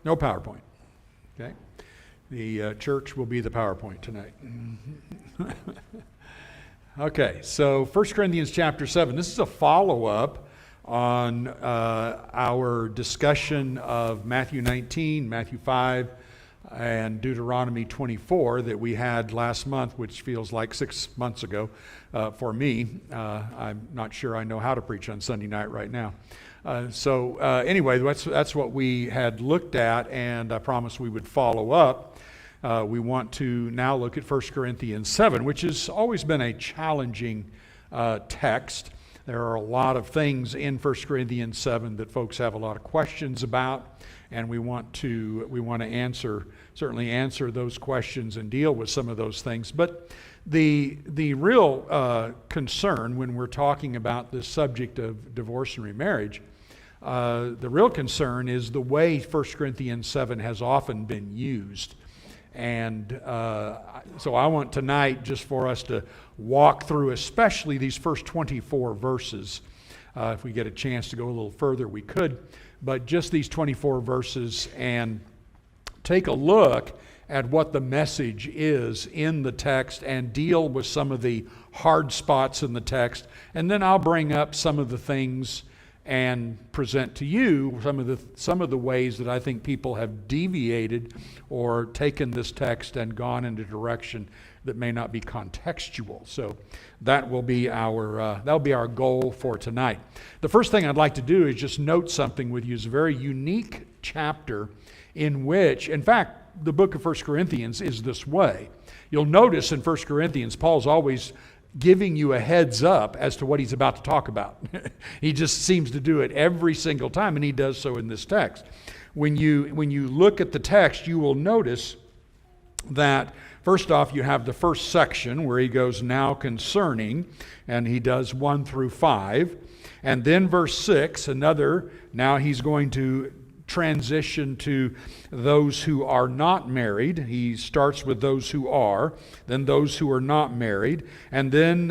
No PowerPoint. Okay? The church will be the PowerPoint tonight. Okay, so 1 Corinthians chapter 7. This is a follow-up on our discussion of Matthew 19, Matthew 5, and Deuteronomy 24 that we had last month, which feels like 6 months ago for me. I'm not sure I know how to preach on Sunday night right now. Anyway, that's what we had looked at, and I promised we would follow up. We want to now look at 1 Corinthians 7, which has always been a challenging text. There are a lot of things in 1 Corinthians 7 that folks have a lot of questions about, and we want to certainly answer those questions and deal with some of those things. But the real concern when we're talking about this subject of divorce and remarriage, the real concern is the way 1 Corinthians 7 has often been used. And so I want tonight just for us to walk through especially these first 24 verses. If we get a chance to go a little further, we could. But just these 24 verses and take a look at what the message is in the text and deal with some of the hard spots in the text. And then I'll bring up some of the things and present to you some of the ways that I think people have deviated or taken this text and gone in a direction that may not be contextual. So that will be that'll be our goal for tonight. The first thing I'd like to do is just note something with you. It's a very unique chapter in which, in fact, the book of 1 Corinthians is this way. You'll notice in 1 Corinthians, Paul's always giving you a heads up as to what he's about to talk about. He just seems to do it every single time, and he does so in this text. When you look at the text, you will notice that first off, you have the first section where he goes now concerning, and he does 1 through 5. And then verse 6, now he's going to transition to those who are not married. He starts with those who are, then those who are not married, and then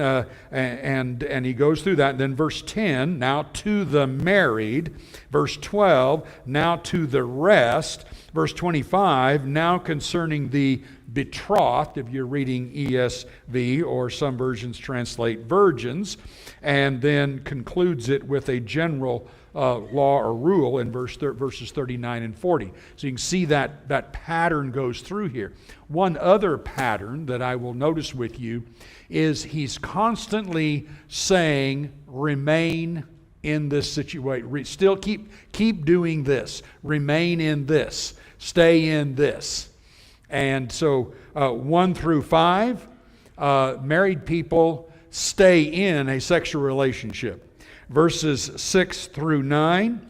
and he goes through that. And then verse 10, now to the married. Verse 12, now to the rest. Verse 25, now concerning the betrothed, if you're reading ESV, or some versions translate virgins, and then concludes it with a general law or rule in verses 39 and 40. So you can see that pattern goes through here. One other pattern that I will notice with you is he's constantly saying, remain in this situation. Still keep doing this. Remain in this. Stay in this. And so 1 through 5, married people stay in a sexual relationship. Verses 6 through 9,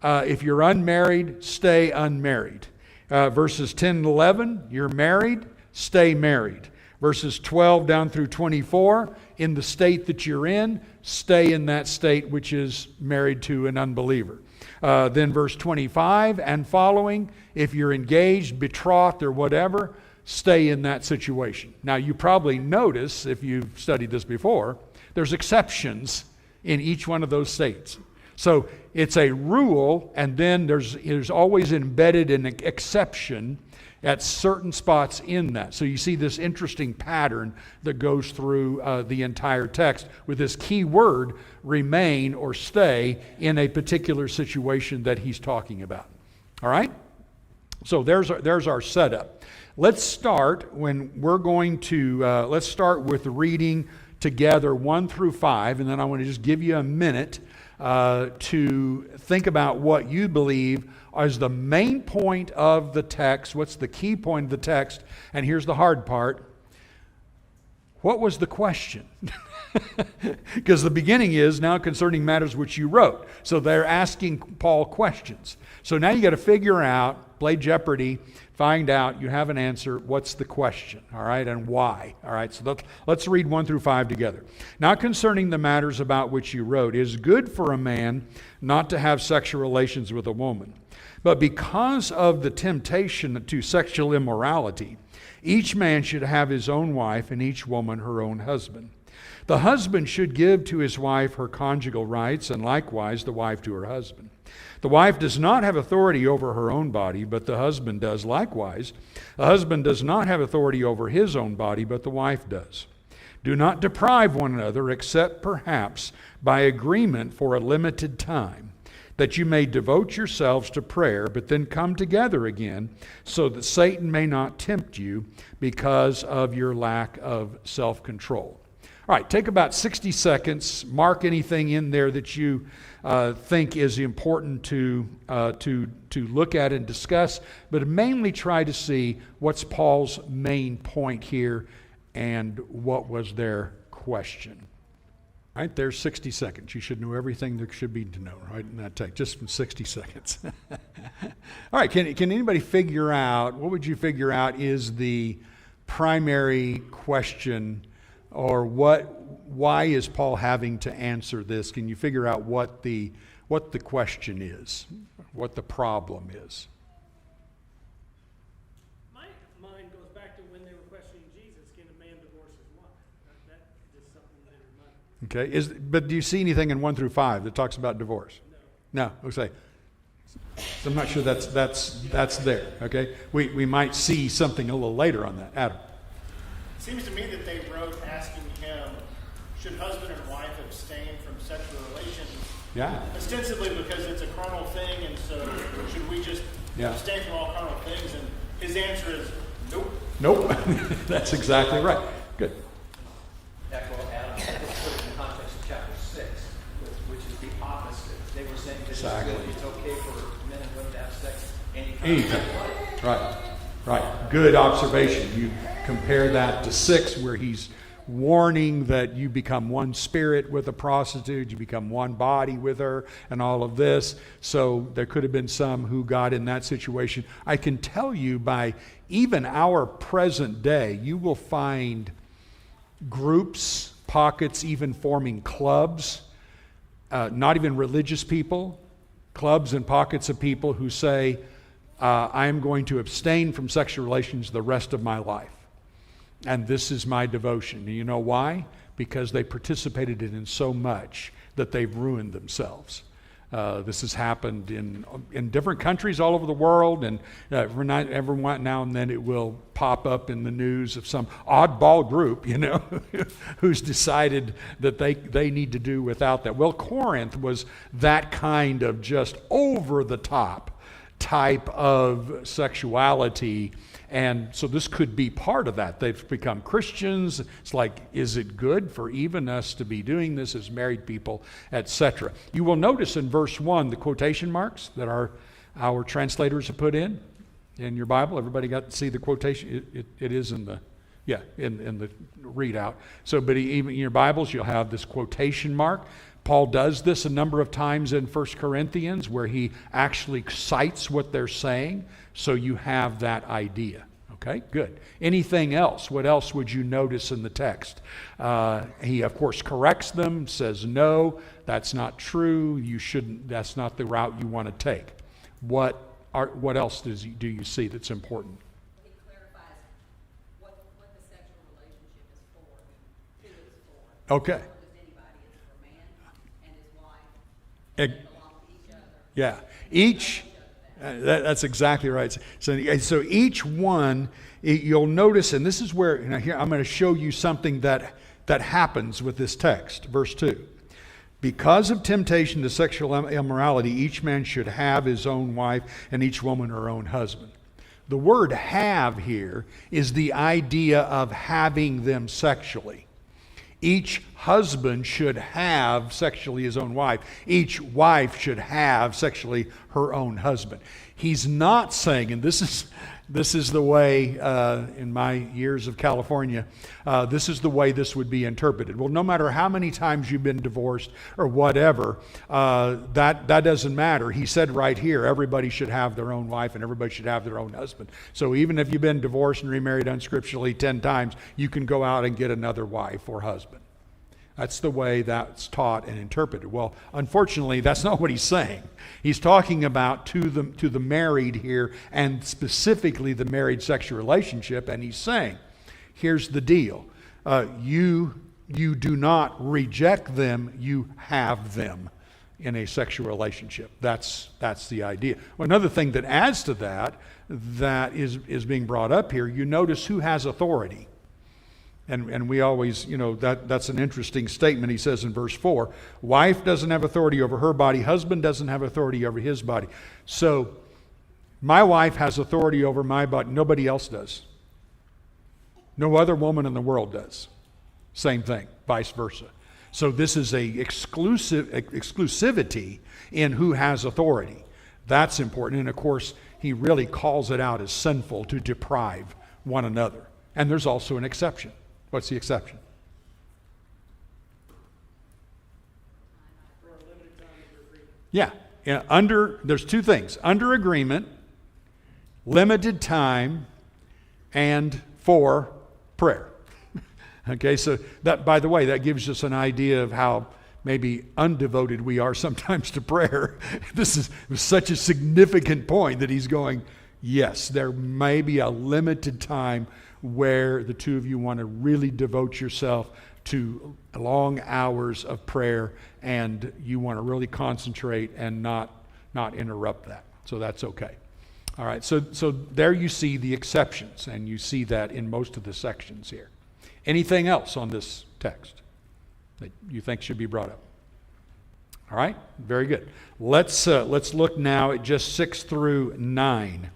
if you're unmarried, stay unmarried. Verses 10 and 11, you're married, stay married. Verses 12 down through 24, in the state that you're in, stay in that state which is married to an unbeliever. Then verse 25 and following, if you're engaged, betrothed, or whatever, stay in that situation. Now you probably notice, if you've studied this before, there's exceptions in each one of those states. So it's a rule, and then there's always embedded an exception at certain spots in that. So you see this interesting pattern that goes through the entire text with this key word, remain or stay in a particular situation that he's talking about. All right? So there's our setup. Let's start let's start with reading together 1 through 5, and then I want to just give you a minute to think about what you believe is the main point of the text. What's the key point of the text? And here's the hard part. What was the question? Because the beginning is now concerning matters which you wrote. So they're asking Paul questions. So now you got to figure out, play Jeopardy, find out, you have an answer, what's the question, all right, and why, all right? So let's read 1 through 5 together. Now concerning the matters about which you wrote, it is good for a man not to have sexual relations with a woman. But because of the temptation to sexual immorality, each man should have his own wife and each woman her own husband. The husband should give to his wife her conjugal rights, and likewise the wife to her husband. The wife does not have authority over her own body, but the husband does likewise. The husband does not have authority over his own body, but the wife does. Do not deprive one another, except perhaps by agreement for a limited time, that you may devote yourselves to prayer, but then come together again, so that Satan may not tempt you because of your lack of self-control. All right, take about 60 seconds. Mark anything in there that you think is important to look at and discuss, but mainly try to see what's Paul's main point here and what was their question. All right, there's 60 seconds. You should know everything there should be to know, right, in that take, just from 60 seconds. All right, can anybody figure out, what would you figure out is the primary question, or why is Paul having to answer this? Can you figure out what the question is, what the problem is? My mind goes back to when they were questioning Jesus, can a man divorce his wife? That is something that entered my mind. Okay, but do you see anything in 1 through 5 that talks about divorce? No. Okay. So I'm not sure that's there. Okay, we might see something a little later on that. Adam. It seems to me that they wrote asking him, should husband and wife abstain from sexual relations? Yeah. Ostensibly because it's a carnal thing, and so should we just abstain from all carnal things? And his answer is nope. Nope. That's exactly right. Good. Echo Adam, put it in the context of chapter 6, which is the opposite. They were saying this Exactly. is good. It's okay for men and women to have sex Anytime. Right. Good observation. You compare that to 6, where he's warning that you become one spirit with a prostitute, you become one body with her, and all of this. So there could have been some who got in that situation. I can tell you by even our present day, you will find groups, pockets, even forming clubs, not even religious people, clubs and pockets of people who say, I am going to abstain from sexual relations the rest of my life. And this is my devotion. And you know why? Because they participated in so much that they've ruined themselves. This has happened in different countries all over the world, and every now and then it will pop up in the news of some oddball group, who's decided that they need to do without that. Well, Corinth was that kind of just over the top type of sexuality, and so this could be part of that. They've become Christians. It's like, is it good for even us to be doing this as married people, etc.? You will notice in verse 1 the quotation marks that our translators have put in your Bible. Everybody got to see the quotation? It is in the readout. So, but even in your Bibles, you'll have this quotation mark. Paul does this a number of times in 1 Corinthians, where he actually cites what they're saying, so you have that idea. Okay, good. Anything else? What else would you notice in the text? He, of course, corrects them, says, no, that's not true. You shouldn't. That's not the route you want to take. What else do you see that's important? He clarifies what the sexual relationship is for, who it's for. Okay. Yeah, that's exactly right. So each one, you'll notice, and this is where, here I'm going to show you something that happens with this text, verse 2. Because of temptation to sexual immorality, each man should have his own wife and each woman her own husband. The word have here is the idea of having them sexually. Each husband should have sexually his own wife. Each wife should have sexually her own husband. He's not saying, and this is the way, in my years of California, this is the way this would be interpreted. Well, no matter how many times you've been divorced or whatever, that doesn't matter. He said right here, everybody should have their own wife and everybody should have their own husband. So even if you've been divorced and remarried unscripturally 10 times, you can go out and get another wife or husband. That's the way that's taught and interpreted. Well, unfortunately, that's not what he's saying. He's talking about to the married here, and specifically the married sexual relationship, and he's saying, here's the deal. You you do not reject them, you have them in a sexual relationship. That's the idea. Well, another thing that adds to that is being brought up here, you notice who has authority. And we always, that's an interesting statement. He says in verse 4, wife doesn't have authority over her body, husband doesn't have authority over his body. So my wife has authority over my body, nobody else does. No other woman in the world does. Same thing, vice versa. So this is a exclusivity in who has authority. That's important. And of course, he really calls it out as sinful to deprive one another. And there's also an exception. What's the exception? For a limited time under agreement. Yeah. There's two things. Under agreement, limited time, and for prayer. Okay, so that, by the way, that gives us an idea of how maybe undevoted we are sometimes to prayer. This is such a significant point that he's going, yes, there may be a limited time where the two of you want to really devote yourself to long hours of prayer, and you want to really concentrate and not interrupt that. So that's okay. All right, so there you see the exceptions, and you see that in most of the sections here. Anything else on this text that you think should be brought up? All right, very good. Let's look now at just 6 through 9.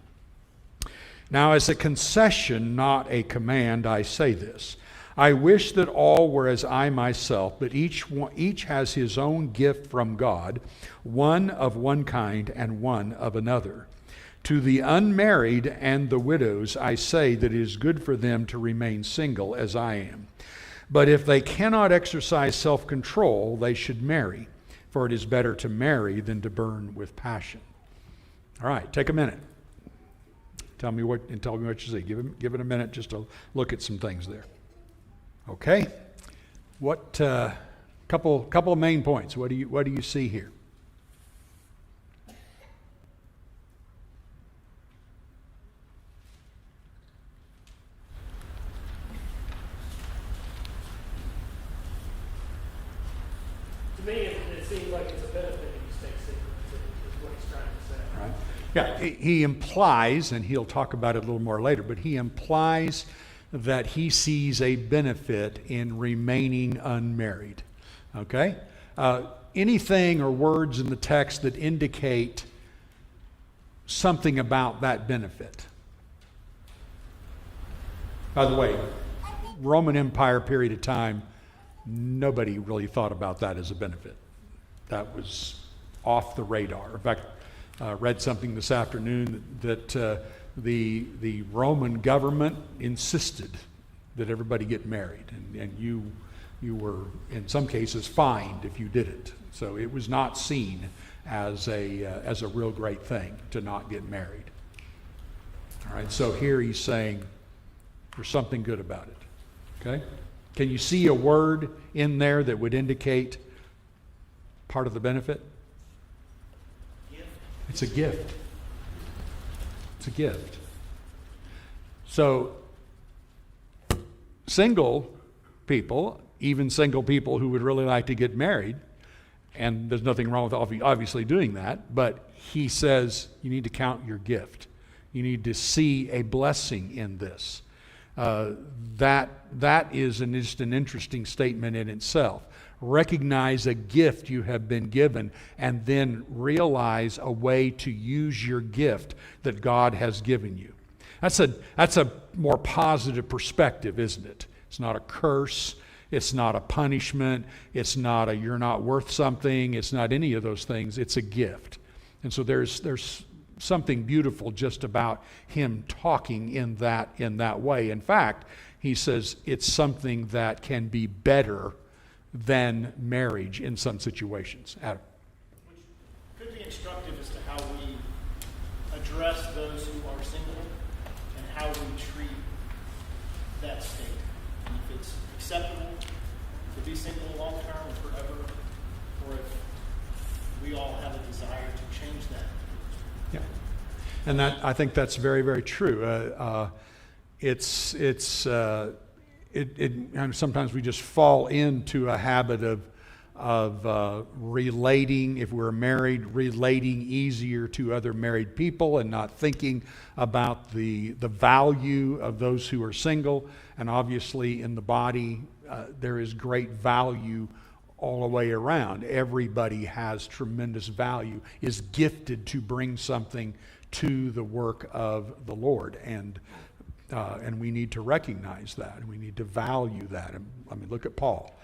Now, as a concession, not a command, I say this. I wish that all were as I myself, but each has his own gift from God, one of one kind and one of another. To the unmarried and the widows, I say that it is good for them to remain single as I am. But if they cannot exercise self-control, they should marry, for it is better to marry than to burn with passion. All right, take a minute. Tell me what you see. Give it a minute just to look at some things there. Okay, what couple of main points? What do you see here? To me, it seems like it's a benefit that you stay single, is what he's trying to say. Right. Yeah, he implies, and he'll talk about it a little more later, but he implies that he sees a benefit in remaining unmarried. Okay? Anything or words in the text that indicate something about that benefit. By the way, Roman Empire period of time, nobody really thought about that as a benefit. That was off the radar. In fact, read something this afternoon that the Roman government insisted that everybody get married, and you were in some cases fined if you did it. So it was not seen as a real great thing to not get married. All right. So here he's saying there's something good about it. Okay. Can you see a word in there that would indicate part of the benefit? It's a gift. It's a gift. So, single people, even single people who would really like to get married, and there's nothing wrong with obviously doing that, but he says you need to count your gift. You need to see a blessing in this. That is just an interesting statement in itself. Recognize a gift you have been given, and then realize a way to use your gift that God has given you. That's a more positive perspective, isn't it? It's not a curse. It's not a punishment. It's not a you're not worth something. It's not any of those things. It's a gift. And so there's something beautiful just about him talking in that way. In fact, he says it's something that can be better than marriage in some situations. Adam. Which could be instructive as to how we address those who are single and how we treat that state. And if it's acceptable to be single long term and forever, or if we all have a desire to change that. Yeah, and I think that's very, very true. and sometimes we just fall into a habit of relating, if we're married, relating easier to other married people and not thinking about the value of those who are single. And obviously in the body, there is great value all the way around. Everybody has tremendous value, is gifted to bring something to the work of the Lord. And we need to recognize that, and we need to value that. I mean, look at Paul.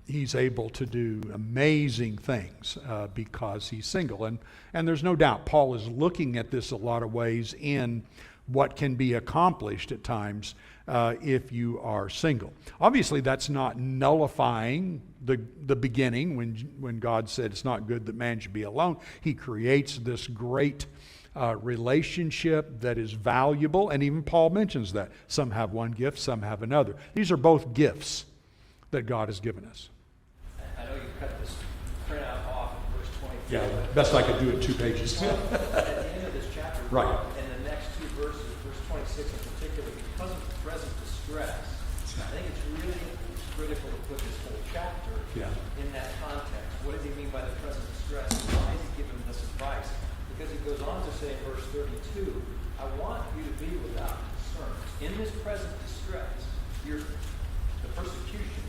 He's able to do amazing things because he's single. And there's no doubt Paul is looking at this a lot of ways in what can be accomplished at times if you are single. Obviously, that's not nullifying the beginning when God said it's not good that man should be alone. He creates this great relationship that is valuable, and even Paul mentions that. Some have one gift, some have another. These are both gifts that God has given us. I know you cut this printout off in verse 24. Yeah, best I could do it 2 pages. At the end of this chapter, Right. in the next 2 verses, verse 26 in particular, because of the present distress, I think it's really critical to put this whole chapter in that context. What does he mean by the present distress? Why is he giving this advice? Because he goes on to say in verse 32, I want you to be without concern. In this present distress, the persecution,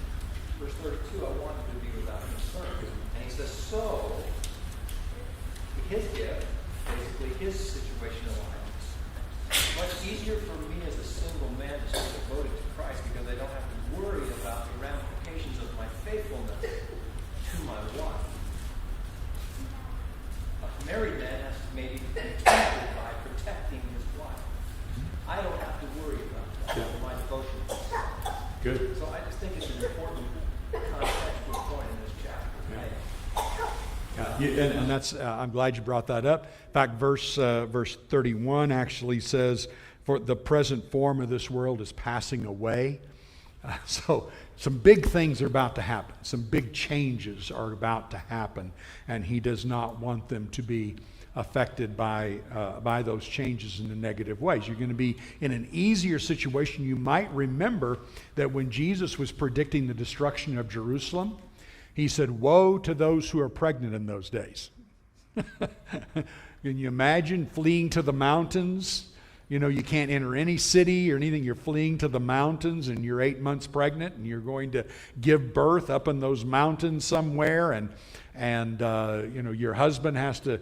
verse 32, I want you to be without concern. And he says, so, his gift, basically his situation in life, it's much easier for me as a single man to stay devoted to Christ because I don't have to worry about the ramifications of my faithfulness to my wife. A married man has to maybe be contented by protecting his wife. I don't have to worry about that for my devotion to Christ. Good. So I just think it's an important contextual point in this chapter. And that's I'm glad you brought that up. In fact, verse 31 actually says, "For the present form of this world is passing away." So some big things are about to happen. Some big changes are about to happen, and he does not want them to be affected by those changes in the negative ways. You're going to be in an easier situation. You might remember that when Jesus was predicting the destruction of Jerusalem, he said, "Woe to those who are pregnant in those days." Can you imagine fleeing to the mountains? You know, you can't enter any city or anything. You're fleeing to the mountains, and you're 8 months pregnant, and you're going to give birth up in those mountains somewhere, and you know, your husband has to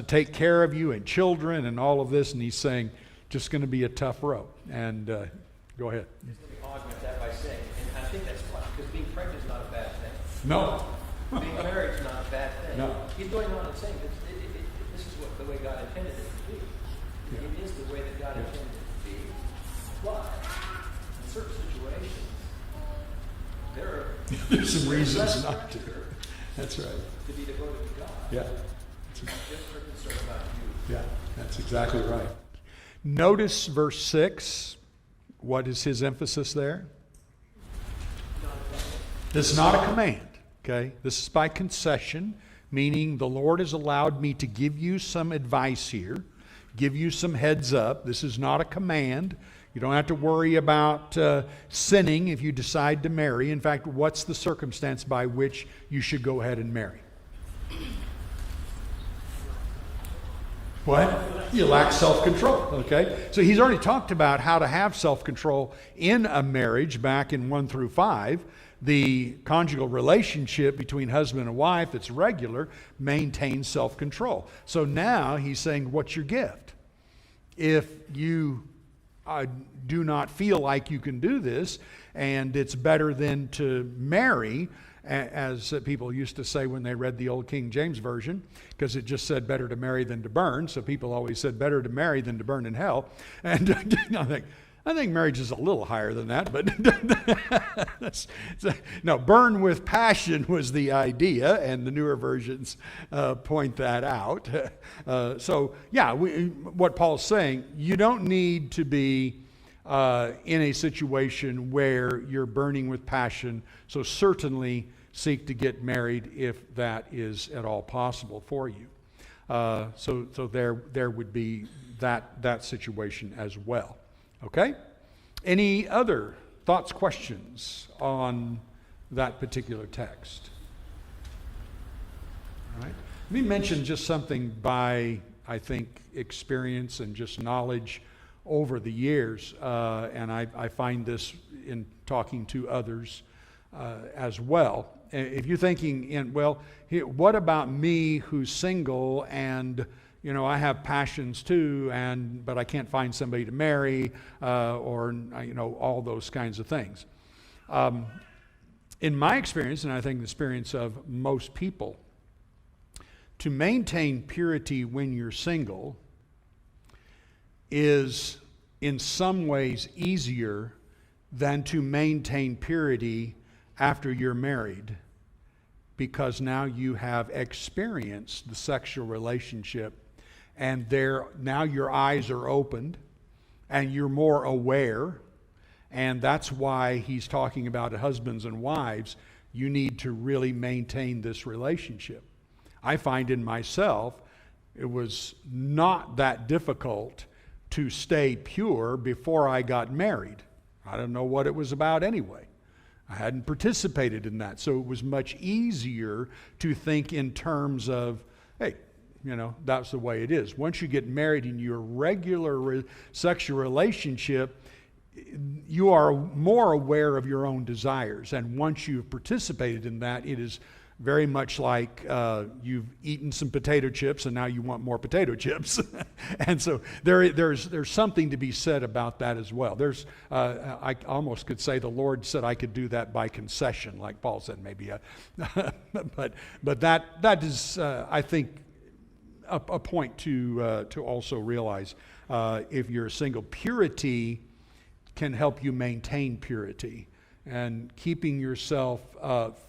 take care of you and children and all of this. And he's saying, just going to be a tough road. And go ahead. Just let me augment that by saying, and I think that's fine, because being pregnant is not a bad thing. No. Being married is not a bad thing. No. He's going on and saying this is what the way God intended it to be. Yeah. It is the way that God intended it to be. But in certain situations, there are There's some reasons less not to. pressure That's right. to be devoted to God. Yeah. Just for concern about you. Yeah, that's exactly right. Notice verse 6. What is his emphasis there? This is not a command. Okay? This is by concession, meaning the Lord has allowed me to give you some advice here, give you some heads up. This is not a command. You don't have to worry about sinning if you decide to marry. In fact, what's the circumstance by which you should go ahead and marry? What? You lack self-control, okay? So he's already talked about how to have self-control in a marriage back in 1 through 5. The conjugal relationship between husband and wife that's regular maintains self-control. So now he's saying, what's your gift? If you do not feel like you can do this, and it's better than to marry, as people used to say when they read the old King James Version, because it just said better to marry than to burn. So people always said better to marry than to burn in hell. And I think marriage is a little higher than that, but no, burn with passion was the idea, and the newer versions point that out. So yeah, what Paul's saying, you don't need to be in a situation where you're burning with passion, so certainly seek to get married if that is at all possible for you. So there would be that situation as well. Okay? Any other thoughts, questions on that particular text? All right. Let me mention just something by, I think, experience and just knowledge over the years, and I find this in talking to others as well. If you're thinking, what about me who's single and I have passions too, but I can't find somebody to marry, or all those kinds of things. In my experience, and I think the experience of most people, to maintain purity when you're single is in some ways easier than to maintain purity after you're married, because now you have experienced the sexual relationship, and now your eyes are opened and you're more aware, and that's why he's talking about husbands and wives. You need to really maintain this relationship. I find in myself it was not that difficult to stay pure before I got married. I don't know what it was about anyway. I hadn't participated in that. So it was much easier to think in terms of, hey, that's the way it is. Once you get married in your regular sexual relationship, you are more aware of your own desires. And once you've participated in that, it is very much like you've eaten some potato chips and now you want more potato chips. And so there's something to be said about that as well. I almost could say the Lord said I could do that by concession, like Paul said, maybe. But that is, I think, a point to also realize. If you're single, purity can help you maintain purity and keeping yourself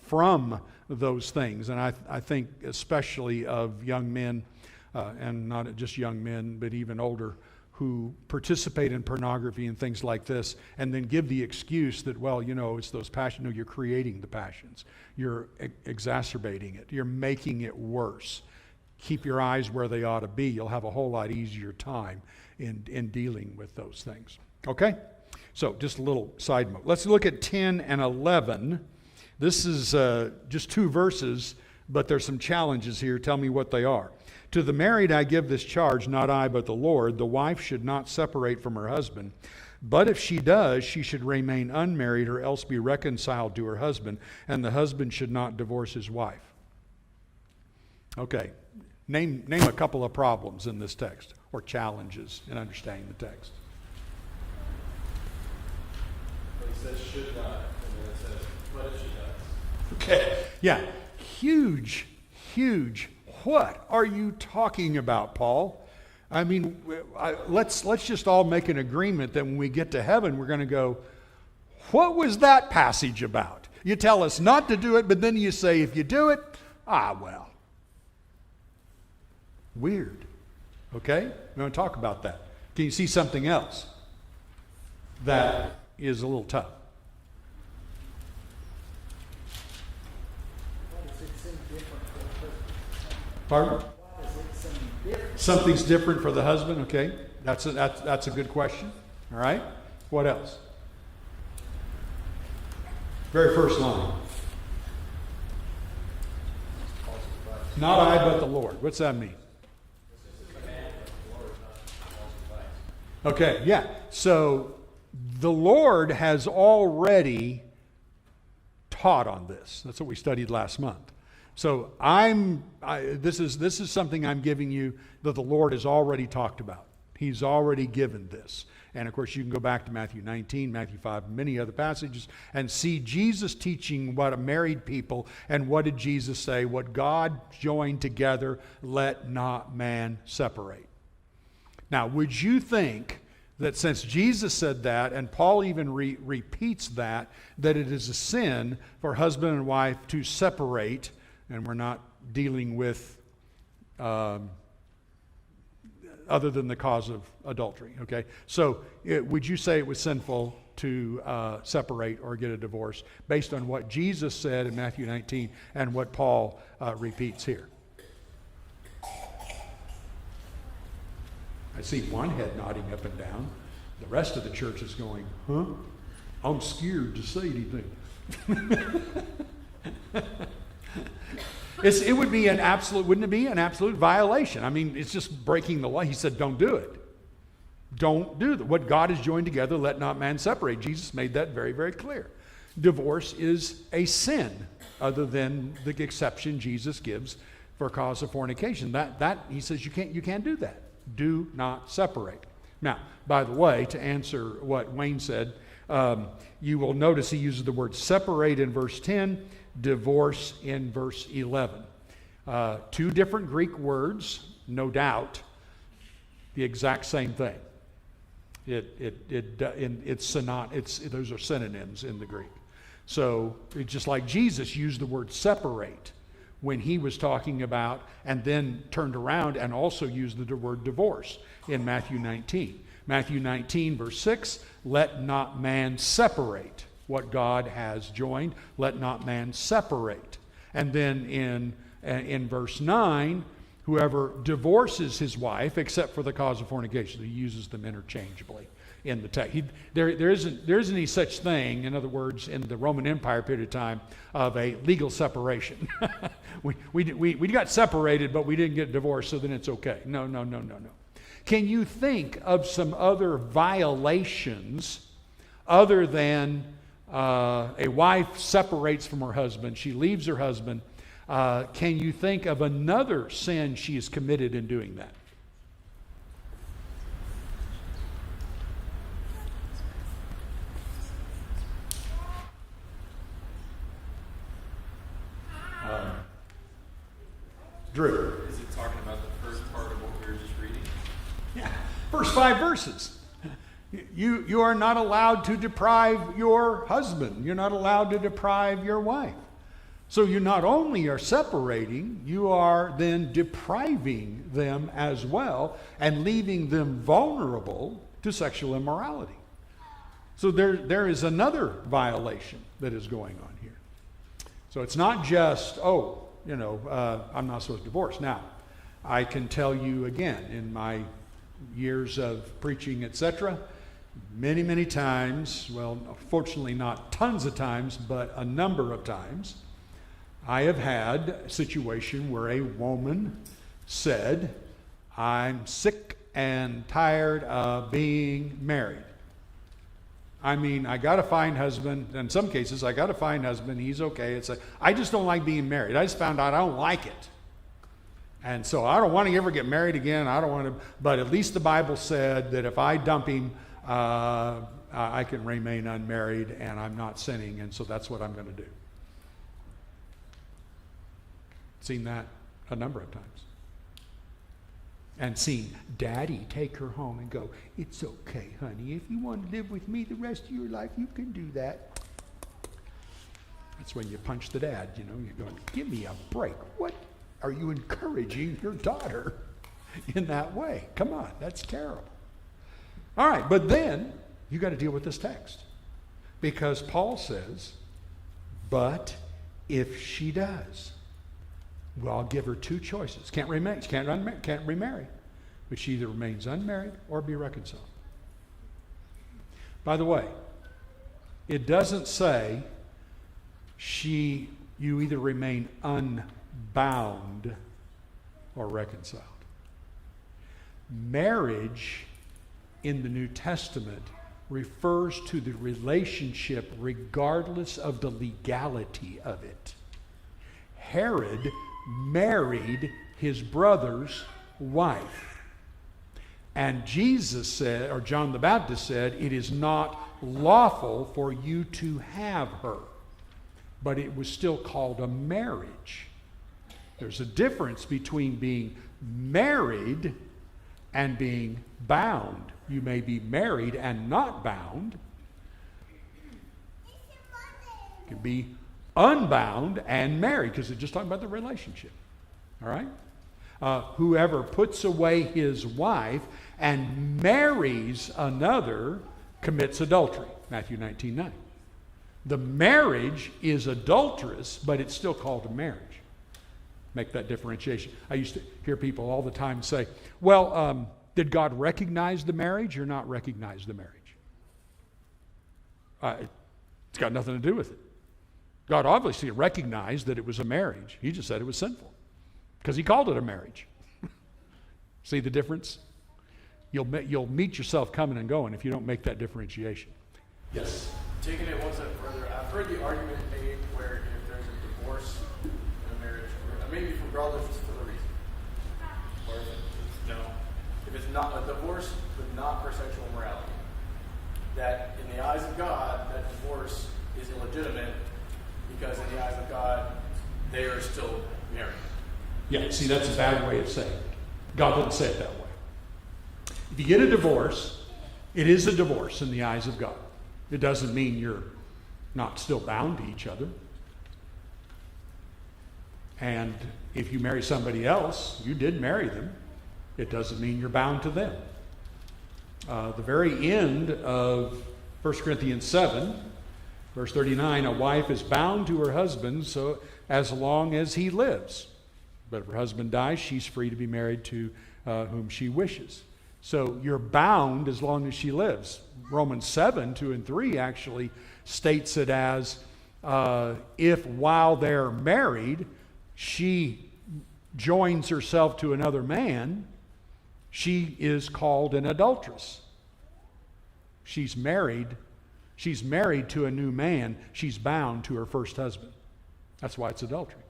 from those things. And I think especially of young men, and not just young men, but even older, who participate in pornography and things like this, and then give the excuse that, it's those passions. No, you're creating the passions. You're exacerbating it. You're making it worse. Keep your eyes where they ought to be. You'll have a whole lot easier time in dealing with those things. Okay? So just a little side note. Let's look at 10 and 11. This is just 2 verses, but there's some challenges here. Tell me what they are. To the married I give this charge, not I, but the Lord. The wife should not separate from her husband. But if she does, she should remain unmarried or else be reconciled to her husband, and the husband should not divorce his wife. Okay. Name a couple of problems in this text, or challenges in understanding the text. It says should not, and then it says, but if she does. Okay. Yeah. Huge. What are you talking about, Paul? I mean, let's just all make an agreement that when we get to heaven, we're going to go, what was that passage about? You tell us not to do it, but then you say, if you do it, well. Weird. Okay? We're going to talk about that. Can you see something else that is a little tough? Why does it seem different for the husband? Pardon? Why does it seem different? Something's different for the husband. Okay, that's a good question. All right. What else? Very first line. Not I, but the Lord. What's that mean? Okay, yeah. So the Lord has already taught on this. That's what we studied last month. So this is something I'm giving you that the Lord has already talked about. He's already given this. And of course, you can go back to Matthew 19, Matthew 5, many other passages, and see Jesus teaching what a married people, and what did Jesus say? What God joined together, let not man separate. Now, would you think that since Jesus said that, and Paul even repeats that it is a sin for husband and wife to separate, and we're not dealing with other than the cause of adultery, okay? So would you say it was sinful to separate or get a divorce based on what Jesus said in Matthew 19 and what Paul repeats here? I see one head nodding up and down. The rest of the church is going, huh? I'm scared to say anything. It would be an absolute, wouldn't it be an absolute violation? I mean, it's just breaking the law. He said, don't do it. Don't do that. What God has joined together, let not man separate. Jesus made that very, very clear. Divorce is a sin, other than the exception Jesus gives for cause of fornication. That he says you can't do that. Do not separate. Now, by the way, to answer what Wayne said, you will notice he uses the word separate in verse 10, divorce in verse 11. Two different Greek words, no doubt, the exact same thing. Those are synonyms in the Greek. So it's just like Jesus used the word separate when he was talking about, and then turned around and also used the word divorce in Matthew 19. Matthew 19, verse 6, let not man separate what God has joined. Let not man separate. And then in verse 9, whoever divorces his wife, except for the cause of fornication, he uses them interchangeably in the text. There isn't any such thing, in other words, in the Roman Empire period of time, of a legal separation. we got separated, but we didn't get divorced, so then it's okay. No. Can you think of some other violations other than a wife separates from her husband, she leaves her husband? Can you think of another sin she has committed in doing that? Drew. Is it talking about the first part of what we were just reading? Yeah, first 5 verses. You are not allowed to deprive your husband. You're not allowed to deprive your wife. So you not only are separating, you are then depriving them as well and leaving them vulnerable to sexual immorality. So there is another violation that is going on here. So it's not just, I'm not supposed to divorce. Now, I can tell you again, in my years of preaching, etc., many, many times, well, fortunately not tons of times, but a number of times, I have had a situation where a woman said, I'm sick and tired of being married. I mean, I got a fine husband. In some cases, I got a fine husband. He's okay. I just don't like being married. I just found out I don't like it. And so I don't want to ever get married again. I don't want to, but at least the Bible said that if I dump him, I can remain unmarried and I'm not sinning. And so that's what I'm going to do. Seen that a number of times. And seen Daddy take her home and go, it's okay, honey. If you want to live with me the rest of your life, you can do that. That's when you punch the dad, you're going, give me a break. What are you encouraging your daughter in that way? Come on, that's terrible. All right, but then you got to deal with this text. Because Paul says, but if she does, well, I'll give her 2 choices. Can't remarry. But she either remains unmarried or be reconciled. By the way, it doesn't say you either remain unbound or reconciled. Marriage in the New Testament refers to the relationship regardless of the legality of it. Herod married his brother's wife. And Jesus said, or John the Baptist said, it is not lawful for you to have her. But it was still called a marriage. There's a difference between being married and being bound. You may be married and not bound. You can be unbound and married, because it's just talking about the relationship. All right? Whoever puts away his wife and marries another commits adultery. Matthew 19:9. The marriage is adulterous, but it's still called a marriage. Make that differentiation. I used to hear people all the time say, did God recognize the marriage or not recognize the marriage? It's got nothing to do with it. God obviously recognized that it was a marriage. He just said it was sinful because he called it a marriage. See the difference? You'll meet yourself coming and going if you don't make that differentiation. Yes? Taking it one step further, I've heard the argument made where if there's a divorce in a marriage, or maybe regardless for the reason, or if it's not a divorce but not for sexual immorality, that in the eyes of God, that divorce is illegitimate because in the eyes of God, they are still married. Yeah, see, that's a bad way of saying it. God doesn't say it that way. If you get a divorce, it is a divorce in the eyes of God. It doesn't mean you're not still bound to each other. And if you marry somebody else, you did marry them. It doesn't mean you're bound to them. The very end of 1 Corinthians 7, verse 39, a wife is bound to her husband so as long as he lives. But if her husband dies, she's free to be married to whom she wishes. So you're bound as long as she lives. Romans 7, 2 and 3 actually states it as if while they're married, she joins herself to another man, she is called an adulteress. She's married to a new man. She's bound to her first husband. That's why it's adultery.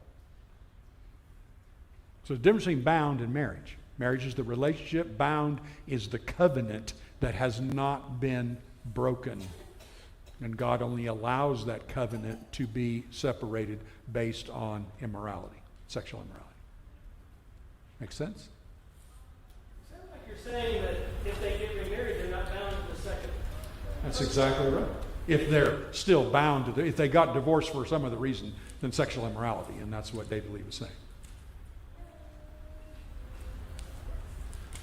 So the difference between bound and marriage. Marriage is the relationship. Bound is the covenant that has not been broken. And God only allows that covenant to be separated based on immorality, sexual immorality. Make sense? Sounds like you're saying that if they get remarried, they're not bound to the second. That's exactly right. If they're still bound to if they got divorced for some other reason than sexual immorality, and that's what David Lee was saying.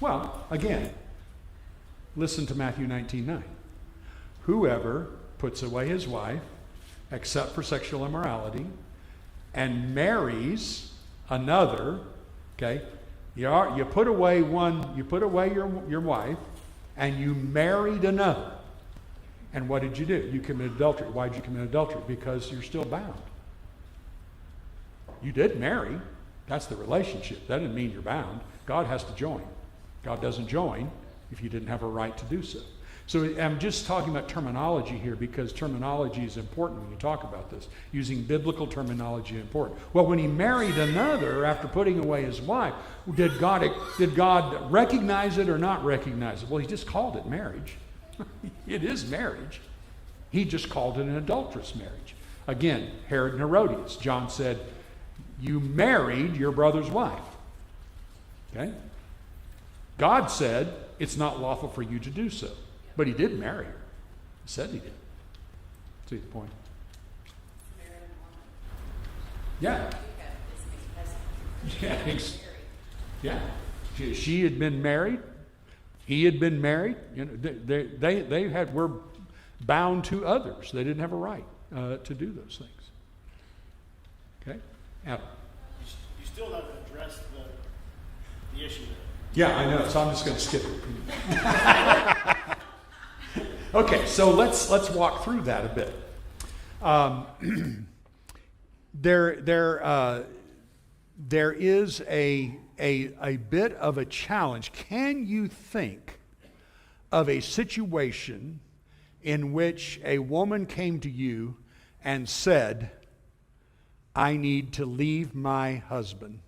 Well, again, listen to Matthew 19:9. Whoever puts away his wife, except for sexual immorality, and marries another, okay? You put away your wife, and you married another. And what did you do? You committed adultery. Why did you commit adultery? Because you're still bound. You did marry. That's the relationship. That doesn't mean you're bound. God has to join. God doesn't join if you didn't have a right to do so. So I'm just talking about terminology here because terminology is important when you talk about this. Using biblical terminology is important. Well, when he married another after putting away his wife, did God recognize it or not recognize it? Well, he just called it marriage. It is marriage. He just called it an adulterous marriage. Again, Herod and Herodias. John said, you married your brother's wife. Okay? God said, it's not lawful for you to do so. But he did marry her. He said he did. See the point? Yeah. Yeah. She had been married. He had been married. You know, they were bound to others. They didn't have a right to do those things. Okay? Adam. You still haven't addressed the issue there. Yeah, I know. So I'm just going to skip it. Okay, so let's walk through that a bit. There is a bit of a challenge. Can you think of a situation in which a woman came to you and said, I need to leave my husband,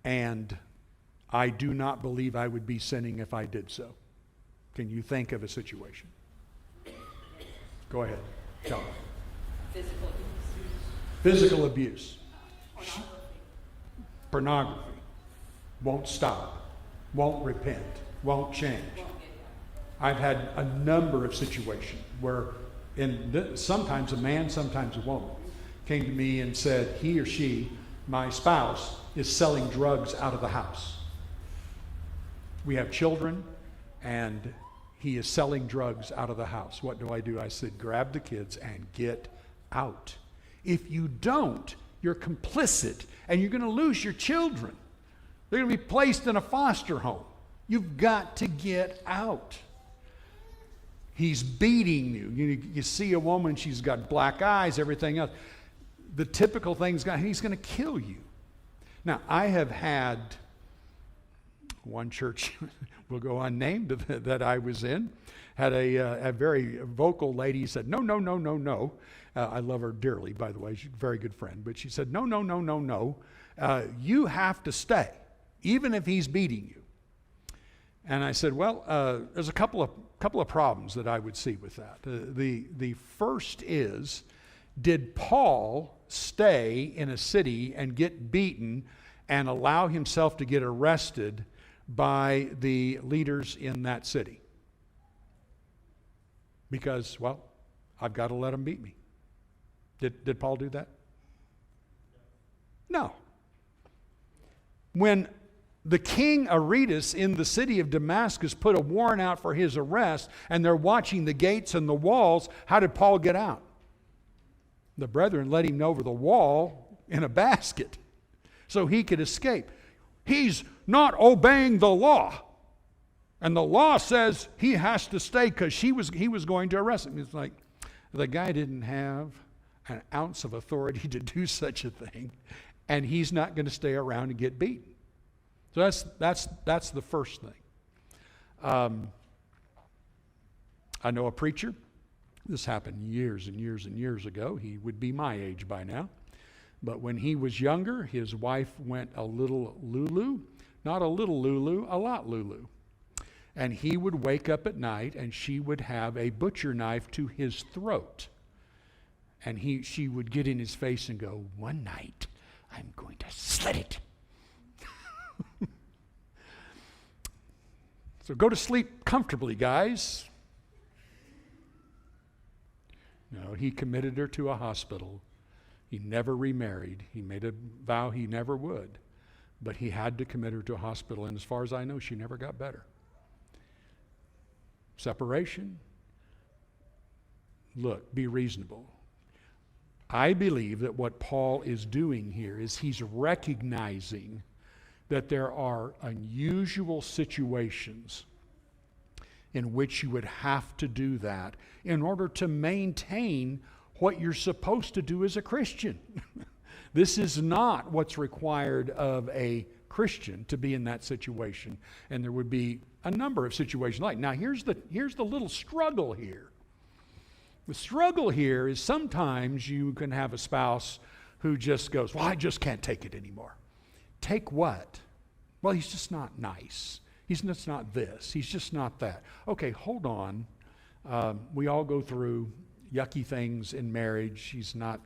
and I do not believe I would be sinning if I did so? Can you think of a situation? Go ahead. Tell me. Physical abuse. Physical abuse. Pornography. Won't stop. Won't repent. Won't change. I've had a number of situations where sometimes a man, sometimes a woman, came to me and said he or she, my spouse, is selling drugs out of the house. We have children, and he is selling drugs out of the house. What do? I said, grab the kids and get out. If you don't, you're complicit, and you're going to lose your children. They're going to be placed in a foster home. You've got to get out. He's beating you. You see a woman, she's got black eyes, everything else. The typical thing's he's going to kill you. Now, I have had one church, will go unnamed, that I was in, had a very vocal lady said, no, no, no, no, no. I love her dearly, by the way. She's a very good friend. But she said, no, no, no, no, no. You have to stay, even if he's beating you. And I said, well, there's a couple of problems that I would see with that. The first is, did Paul stay in a city and get beaten and allow himself to get arrested by the leaders in that city? Because, well, I've got to let them beat me. Did Paul do that? No. When the king Aretas in the city of Damascus put a warrant out for his arrest, and they're watching the gates and the walls, how did Paul get out? The brethren let him over the wall in a basket so he could escape. He's not obeying the law. And the law says he has to stay because he was going to arrest him. It's like the guy didn't have an ounce of authority to do such a thing, and he's not going to stay around and get beaten. So that's the first thing. I know a preacher. This happened years and years and years ago. He would be my age by now. But when he was younger, his wife went a little Lulu. Not a little Lulu, a lot Lulu. And he would wake up at night and she would have a butcher knife to his throat. And she would get in his face and go, one night, I'm going to slit it. So go to sleep comfortably, guys. No, he committed her to a hospital. He never remarried. He made a vow he never would. But he had to commit her to a hospital, and as far as I know, she never got better. Separation. Look, be reasonable. I believe that what Paul is doing here is he's recognizing that there are unusual situations in which you would have to do that in order to maintain what you're supposed to do as a Christian. This is not what's required of a Christian to be in that situation. And there would be a number of situations like. Now here's the little struggle here. The struggle here is sometimes you can have a spouse who just goes, well, I just can't take it anymore. Take what? Well, he's just not nice. He's just not this. He's just not that. Okay, hold on. We all go through yucky things in marriage. He's not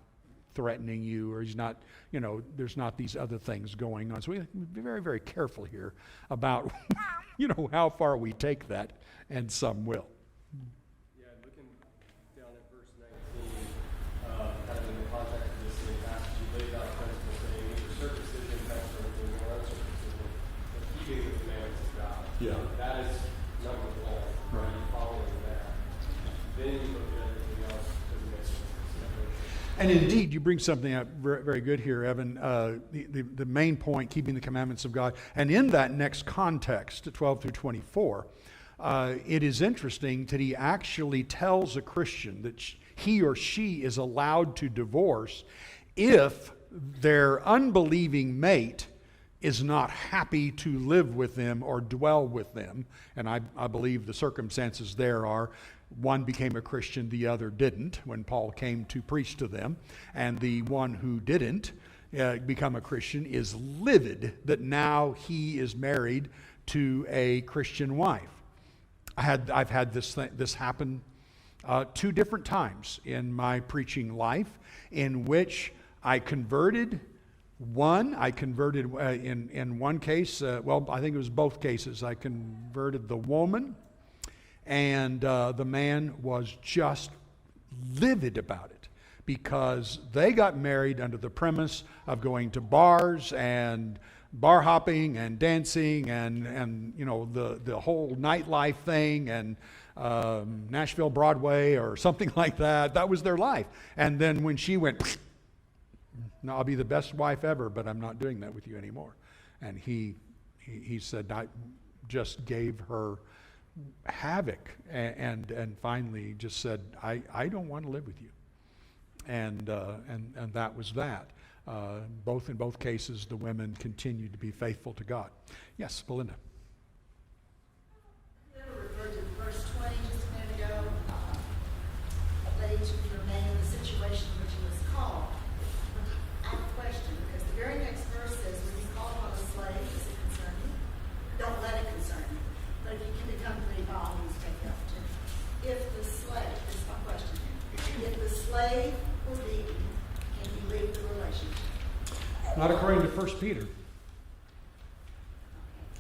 threatening you, or he's not, there's not these other things going on. So we have to be very, very careful here about, how far we take that, and some will. Yeah, looking down at verse 19, kind of in the context of this same passage, he lays out principles saying neither circumcision counts for anything nor uncircumcision, but keeping the commandments of God. Yeah. That is number one, right? Following that. Then you look at everything else as a mix. And indeed, you bring something up very, very good here, Evan. The main point, keeping the commandments of God. And in that next context, 12 through 24, it is interesting that he actually tells a Christian that he or she is allowed to divorce if their unbelieving mate is not happy to live with them or dwell with them. And I believe the circumstances there are, one became a Christian, the other didn't, when Paul came to preach to them. And the one who didn't become a Christian is livid that now he is married to a Christian wife. I've had this happen 2 different times in my preaching life, in which I converted one. I converted in one case, I think it was both cases. I converted the woman, and the man was just livid about it because they got married under the premise of going to bars and bar hopping and dancing and the whole nightlife thing and Nashville Broadway or something like that. That was their life. And then when she went, no, I'll be the best wife ever, but I'm not doing that with you anymore. And he said, I just gave her havoc, and finally just said, I don't want to live with you. And that was that. In both cases, the women continued to be faithful to God. Yes, Belinda. You referred to verse 20 just a minute ago. A lady to remain in the situation in which he was called. I have a question, because the very next verse says, when he's called on a slave, does it concern you? Don't let it concern you. But if you can become pretty involved, you take the opportunity. If the slave, this is my question, if the slave were beaten, can he leave the relationship? Not according to 1 Peter.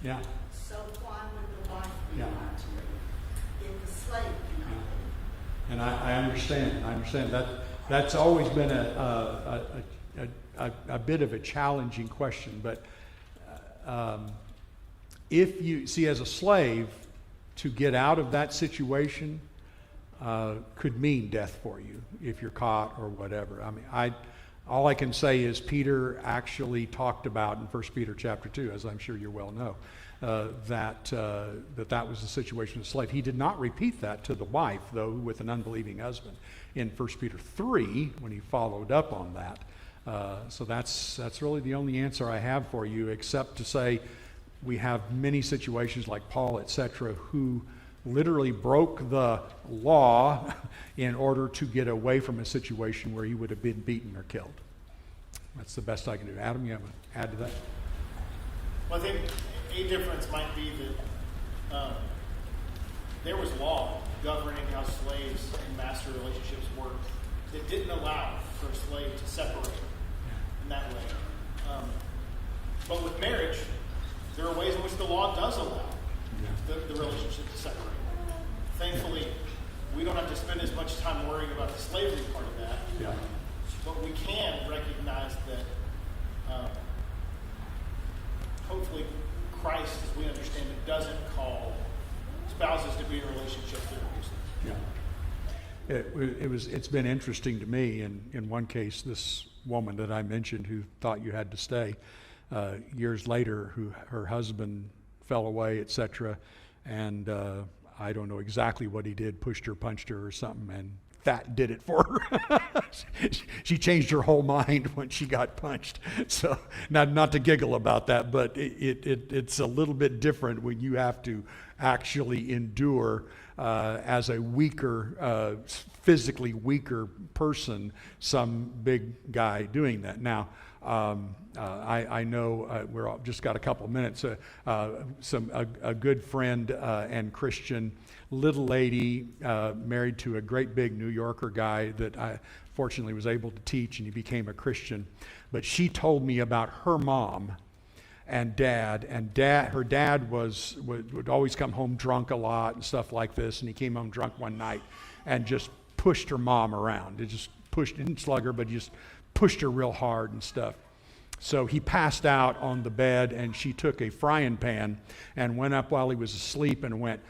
Yeah. So why would the wife be Yeah. allowed to leave if the slave cannot leave? And I understand. I understand that. That's always been a bit of a challenging question. But if you see, as a slave, to get out of that situation could mean death for you if you're caught or whatever. I mean, all I can say is Peter actually talked about in 1 Peter chapter 2, as I'm sure you well know, that was the situation of the slave. He did not repeat that to the wife, though, with an unbelieving husband in 1 Peter 3 when he followed up on that. So that's really the only answer I have for you, except to say we have many situations like Paul, etc., who literally broke the law in order to get away from a situation where he would have been beaten or killed. That's the best I can do. Adam, you have to add to that? Well, I think a difference might be that there was law governing how slaves and master relationships worked that didn't allow for a slave to separate in that way. But with marriage, there are ways in which the law does allow the relationship to separate. Thankfully, we don't have to spend as much time worrying about the slavery part of that. Yeah. But we can recognize that hopefully Christ, as we understand it, doesn't call spouses to be in a relationship that are abusive. It's been interesting to me. In one case, this woman that I mentioned who thought you had to stay, years later, her husband fell away, etc., and I don't know exactly what he did, pushed her, punched her or something, and that did it for her. She changed her whole mind when she got punched. So not to giggle about that, but it's a little bit different when you have to actually endure as a weaker, physically weaker person, some big guy doing that. Now, I know we're just got a couple of minutes. A good friend and Christian little lady married to a great big New Yorker guy that I fortunately was able to teach, and he became a Christian. But she told me about her mom and dad. Her dad would always come home drunk a lot and stuff like this, and he came home drunk one night and just pushed her mom around. It just didn't slug her, but he just pushed her real hard and stuff. So he passed out on the bed, and she took a frying pan and went up while he was asleep and went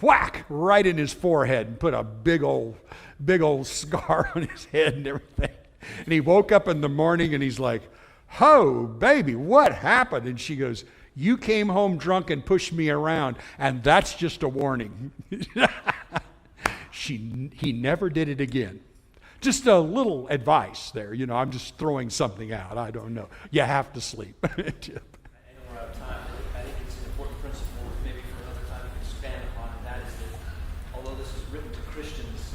whack right in his forehead and put a big old scar on his head and everything. And he woke up in the morning and he's like, "Oh, baby, what happened?" And she goes, "You came home drunk and pushed me around, and that's just a warning." He never did it again. Just a little advice there. I'm just throwing something out. I don't know. You have to sleep. I know we're out of time, but I think it's an important principle, maybe for another time we can expand upon, and that is that although this is written to Christians,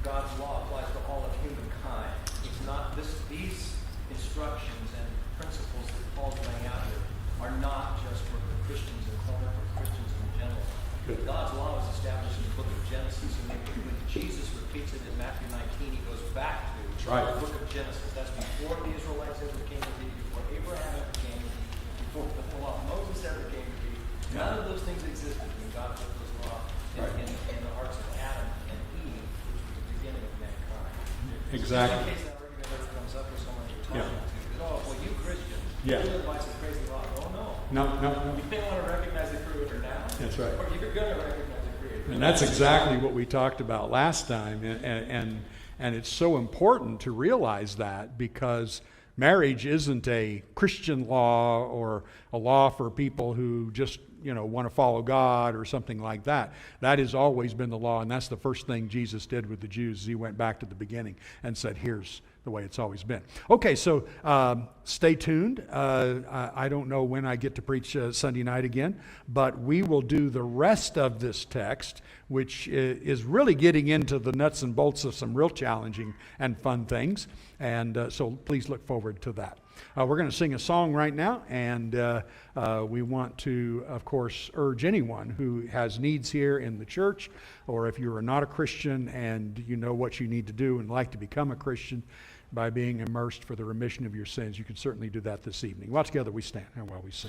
God's law applies to all of humankind. It's not these instructions and principles that Paul's laying out here are not just for the Christians in Corinth or Christians in general. Good. God's law was established in the book of Genesis, and when Jesus repeats it in Matthew 19, he goes back to the book of Genesis. That's before the Israelites ever came to be, before Abraham ever came to be, before the law of Moses ever came to be. None of those things existed when God put those laws in the hearts of Adam and Eve, which was the beginning of mankind. Exactly. In case that argument ever comes up with someone you're talking to, well, you Christians, Yeah. you live by some crazy law. Oh, no. No. You may want to recognize the creator now. That's right. Or you're going to recognize the creator. And that's exactly what we talked about last time. And it's so important to realize that, because marriage isn't a Christian law or a law for people who just, want to follow God or something like that. That has always been the law, and that's the first thing Jesus did with the Jews. He went back to the beginning and said, here's the way it's always been. Okay, so stay tuned. I don't know when I get to preach Sunday night again, but we will do the rest of this text, which is really getting into the nuts and bolts of some real challenging and fun things. And so please look forward to that. We're going to sing a song right now, and we want to, of course, urge anyone who has needs here in the church, or if you are not a Christian and you know what you need to do and like to become a Christian by being immersed for the remission of your sins, you can certainly do that this evening. While together we stand and while we sing.